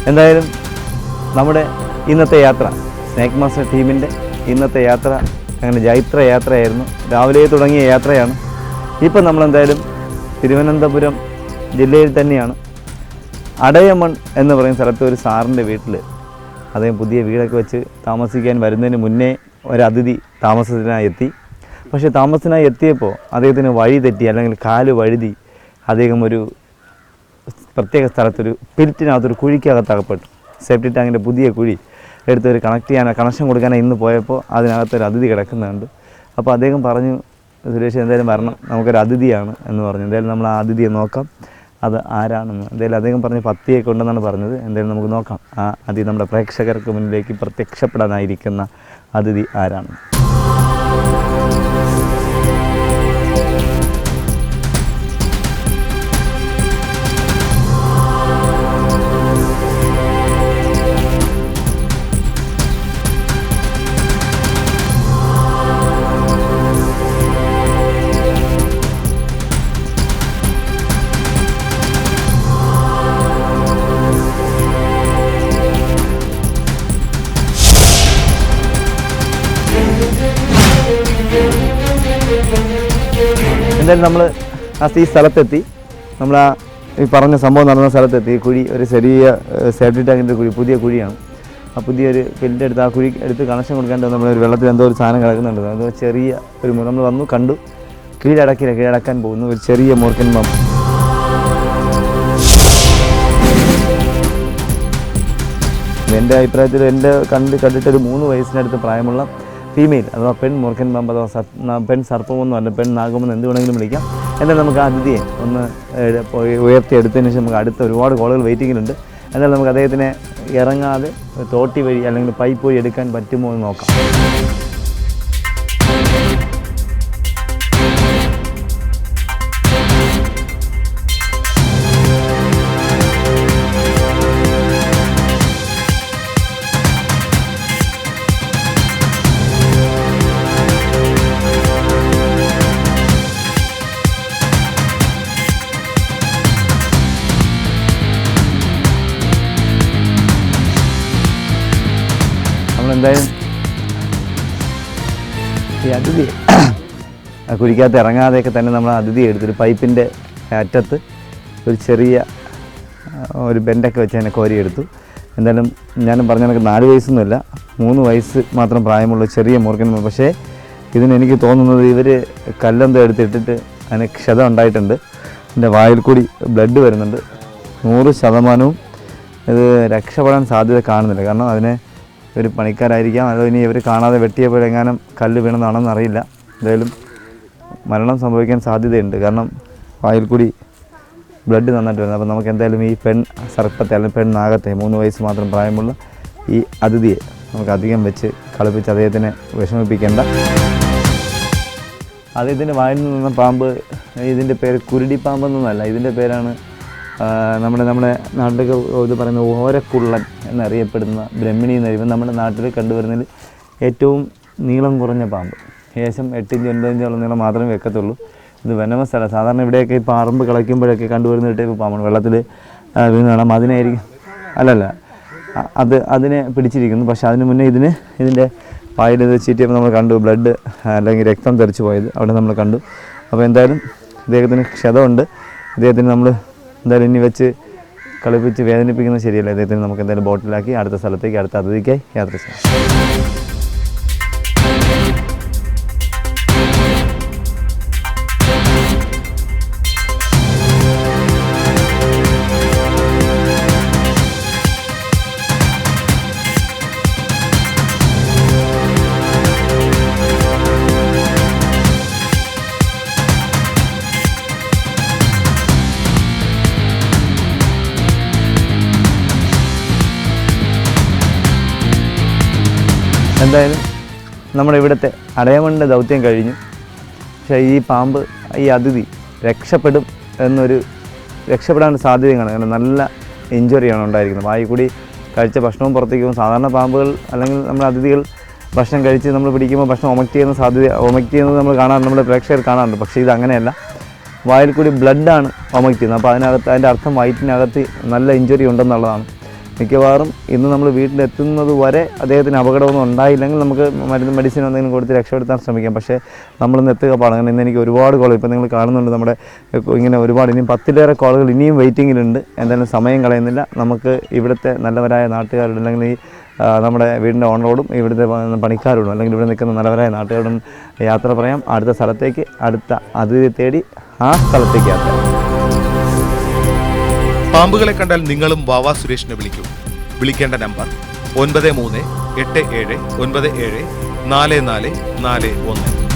എന്തായാലും നമ്മുടെ ഇന്നത്തെ യാത്ര സ്നേക്ക് മാസ്റ്റർ ടീമിൻ്റെ ഇന്നത്തെ യാത്ര അങ്ങനെ ജൈത്ര യാത്രയായിരുന്നു. രാവിലെ തുടങ്ങിയ യാത്രയാണ്. ഇപ്പം നമ്മളെന്തായാലും തിരുവനന്തപുരം ജില്ലയിൽ തന്നെയാണ്. അടയമൺ എന്ന് പറയുന്ന സ്ഥലത്ത് ഒരു സാറിൻ്റെ വീട്ടിൽ അദ്ദേഹം പുതിയ വീടൊക്കെ വെച്ച് താമസിക്കാൻ വരുന്നതിന് മുന്നേ ഒരതിഥി താമസത്തിനായി എത്തി. പക്ഷേ താമസത്തിനായി എത്തിയപ്പോൾ അദ്ദേഹത്തിന് വഴി തെറ്റി, അല്ലെങ്കിൽ കാല് വഴുതി അദ്ദേഹം ഒരു പ്രത്യേക സ്ഥലത്തൊരു പിരിറ്റിനകത്തൊരു കുഴിക്കകത്ത് അകപ്പെട്ടു. സേഫ്റ്റി ടാങ്കിൻ്റെ പുതിയ കുഴി എടുത്തൊരു കണക്ഷൻ കൊടുക്കാനായി ഇന്ന് പോയപ്പോൾ അതിനകത്തൊരു അതിഥി കിടക്കുന്നുണ്ട്. അപ്പോൾ അദ്ദേഹം പറഞ്ഞു, സുരേഷ് എന്തായാലും വരണം, നമുക്കൊരു അതിഥിയാണ് എന്ന് പറഞ്ഞു. എന്തായാലും നമ്മൾ ആ അതിഥിയെ നോക്കാം, അത് ആരാണെന്ന്. എന്തായാലും അദ്ദേഹം പറഞ്ഞ് പത്തിയൊക്കെ ഉണ്ടെന്നാണ് പറഞ്ഞത്. എന്തായാലും നമുക്ക് നോക്കാം ആ അതിഥി നമ്മുടെ പ്രേക്ഷകർക്ക് മുന്നിലേക്ക് പ്രത്യക്ഷപ്പെടാനായിരിക്കുന്ന അതിഥി ആരാണ്. എന്തായാലും നമ്മൾ ഈ സ്ഥലത്തെത്തി. നമ്മൾ ഈ പറഞ്ഞ സംഭവം നടന്ന സ്ഥലത്തെത്തി. ഈ കുഴി ഒരു ചെറിയ സേഫ്റ്റി ടാങ്കിൻ്റെ കുഴി, പുതിയ കുഴിയാണ്. ആ പുതിയൊരു പില്ലിൻ്റെ അടുത്ത് ആ കുഴി എടുത്ത് കണക്ഷൻ കൊടുക്കാണ്ട് നമ്മളൊരു വെള്ളത്തിൽ എന്തോ ഒരു സാധനം കിടക്കുന്നുണ്ട്. എന്തോ ചെറിയ ഒരു നമ്മൾ വന്നു കണ്ടു, കീഴടക്കാൻ പോകുന്നു ഒരു ചെറിയ മൂർഖൻ പാമ്പ്. എൻ്റെ അഭിപ്രായത്തിൽ കണ്ടിട്ടൊരു 3 വയസ്സിനടുത്ത് പ്രായമുള്ള ഫീമെയിൽ അഥവാ പെൺ മൂർഖൻ പാമ്പ് അഥവാ പെൺ സർപ്പമൊന്നും അല്ല, പെൺ നാഗമെന്ന് എന്ത് വേണമെങ്കിലും വിളിക്കാം. എന്നാൽ നമുക്ക് ആ അതിഥിയെ ഒന്ന് ഉയർത്തിയെടുത്തതിന് ശേഷം നമുക്ക് അടുത്ത ഒരുപാട് കോളുകൾ വെയിറ്റിങ്ങിലുണ്ട്. എന്നാൽ നമുക്ക് അദ്ദേഹത്തിനെ ഇറങ്ങാതെ തോട്ടി വഴി അല്ലെങ്കിൽ പൈപ്പ് വഴി എടുക്കാൻ പറ്റുമോ എന്ന് നോക്കാം. എന്തായാലും ഈ അതിഥി കുഴിക്കകത്ത് ഇറങ്ങാതെയൊക്കെ തന്നെ നമ്മൾ അതിഥി എടുത്തൊരു പൈപ്പിൻ്റെ അറ്റത്ത് ഒരു ചെറിയ ഒരു ബെൻഡൊക്കെ വെച്ച് തന്നെ കോരിയെടുത്തു. എന്തായാലും ഞാനും പറഞ്ഞ കണക്ക് 4 വയസ്സൊന്നുമില്ല, 3 വയസ്സ് മാത്രം പ്രായമുള്ള ചെറിയ മൂർഖൻ. പക്ഷേ ഇതിനെനിക്ക് തോന്നുന്നത് ഇവർ കല്ലെന്തോ എടുത്തിട്ടിട്ട് അതിന് ക്ഷതം ഉണ്ടായിട്ടുണ്ട്. എൻ്റെ വായിൽ കൂടി ബ്ലഡ് വരുന്നുണ്ട്. 100% ഇത് രക്ഷപ്പെടാൻ സാധ്യത കാണുന്നില്ല. കാരണം അതിനെ ഒരു പണിക്കാരായിരിക്കാം, അതോ ഇനി ഇവർ കാണാതെ വെട്ടിയപ്പോഴെങ്ങാനും കല്ല് വീണെന്നാണെന്ന് അറിയില്ല. എന്തായാലും മരണം സംഭവിക്കാൻ സാധ്യതയുണ്ട്. കാരണം വായിൽ കൂടി ബ്ലഡ് നന്നായിട്ട് വരുന്നത്. അപ്പോൾ നമുക്ക് എന്തായാലും ഈ പെൺ സർപ്പത്തെ അല്ലെങ്കിൽ പെൺ നാഗത്തെ 3 വയസ്സ് മാത്രം പ്രായമുള്ള ഈ അതിഥിയെ നമുക്ക് അധികം വെച്ച് കളിപ്പിച്ച് അദ്ദേഹത്തിനെ വിഷമിപ്പിക്കേണ്ട. അദ്ദേഹത്തിൻ്റെ വായിൽ നിന്ന പാമ്പ്, ഇതിൻ്റെ പേര് കുരുടിപ്പാമ്പെന്നൊന്നുമല്ല, ഇതിൻ്റെ പേരാണ് നമ്മുടെ നാട്ടിലൊക്കെ ഇത് പറയുന്ന ഓരക്കുള്ളൻ എന്നറിയപ്പെടുന്ന ബ്രഹ്മിണി എന്നറിയുമ്പോൾ നമ്മുടെ നാട്ടിൽ കണ്ടുവരുന്നതിൽ ഏറ്റവും നീളം കുറഞ്ഞ പാമ്പ്. ഏകദേശം 8 ഇഞ്ച് 9 ഇഞ്ചോളം നീളം മാത്രമേ വെക്കത്തുള്ളൂ. ഇത് വെനമസ് അല്ല. സാധാരണ ഇവിടെയൊക്കെ ഇപ്പോൾ പറമ്പ് കളയ്ക്കുമ്പോഴൊക്കെ കണ്ടുവരുന്ന ടൈപ്പ് പാമ്പാണ്. വെള്ളത്തിൽ വീണ് കാണാം. അതിനായിരിക്കും അതിനെ പിടിച്ചിരിക്കുന്നു. പക്ഷേ അതിന് മുന്നേ ഇതിൻ്റെ വായിൽ ഇത് ചീറ്റിയപ്പോൾ നമ്മൾ കണ്ടു ബ്ലഡ് അല്ലെങ്കിൽ രക്തം തെറിച്ച് പോയത് അവിടെ നമ്മൾ കണ്ടു. അപ്പോൾ എന്തായാലും ഇദ്ദേഹത്തിന് ക്ഷതമുണ്ട്. ഇദ്ദേഹത്തിന് നമ്മൾ എന്തായാലും ഇനി വെച്ച് കളിപ്പിച്ച് വേദനിപ്പിക്കുന്നത് ശരിയല്ല. ഇദ്ദേഹത്തിന് നമുക്ക് എന്തായാലും ബോട്ടിലാക്കി അടുത്ത സ്ഥലത്തേക്ക് അടുത്ത അതിഥിക്കായി യാത്ര ചെയ്യാം. എന്തായാലും നമ്മുടെ ഇവിടുത്തെ അടയമണ്ണിൻ്റെ ദൗത്യം കഴിഞ്ഞു. പക്ഷേ ഈ പാമ്പ്, ഈ അതിഥി രക്ഷപ്പെടാൻ സാധ്യതയാണ്. കാരണം നല്ല ഇഞ്ചുറിയാണ് ഉണ്ടായിരിക്കുന്നത്. വായിൽ കൂടി കഴിച്ച ഭക്ഷണവും പുറത്തേക്ക് പോകും. സാധാരണ പാമ്പുകൾ അല്ലെങ്കിൽ നമ്മുടെ അതിഥികൾ ഭക്ഷണം കഴിച്ച് നമ്മൾ പിടിക്കുമ്പോൾ ഭക്ഷണം വൊമിറ്റ് ചെയ്യുന്നത് നമ്മൾ കാണാറുണ്ട്, നമ്മുടെ പ്രേക്ഷകർ കാണാറുണ്ട്. പക്ഷേ ഇത് അങ്ങനെയല്ല. വായിൽ കൂടി ബ്ലഡാണ് വൊമിറ്റ് ചെയ്യുന്നത്. അപ്പോൾ അതിൻ്റെ അർത്ഥം വയറ്റിനകത്ത് നല്ല ഇഞ്ചുറി ഉണ്ടെന്നുള്ളതാണ്. മിക്കവാറും ഇന്ന് നമ്മൾ വീട്ടിലെത്തുന്നത് വരെ അദ്ദേഹത്തിന് അപകടമൊന്നും ഉണ്ടായില്ലെങ്കിൽ നമുക്ക് മെഡിസിൻ എന്തെങ്കിലും കൊടുത്ത് രക്ഷപ്പെടുത്താൻ ശ്രമിക്കാം. പക്ഷേ നമ്മളിന്ന് എത്തുക പാടാണ്. ഇന്ന് എനിക്ക് ഒരുപാട് കോൾ ഇപ്പോൾ നിങ്ങൾ കാണുന്നുണ്ട്, നമ്മുടെ ഇങ്ങനെ ഒരുപാട് ഇനിയും 10ലേറെ കോളുകൾ ഇനിയും വെയിറ്റിങ്ങിലുണ്ട്. എന്തായാലും സമയം കളയുന്നില്ല. നമുക്ക് ഇവിടുത്തെ നല്ലവരായ നാട്ടുകാരോട് അല്ലെങ്കിൽ ഈ നമ്മുടെ വീടിൻ്റെ ഓണറോടും ഇവിടുത്തെ പണിക്കാരോടും അല്ലെങ്കിൽ ഇവിടെ നിൽക്കുന്ന നല്ലവരായ നാട്ടുകാരോടും യാത്ര പറയാം. അടുത്ത സ്ഥലത്തേക്ക്, അടുത്ത അതിഥിയെ തേടി ആ സ്ഥലത്തേക്ക് യാത്ര. പാമ്പുകളെ കണ്ടാൽ നിങ്ങളും വാവാ സുരേഷിനെ വിളിക്കൂ. വിളിക്കേണ്ട നമ്പർ 9387974441.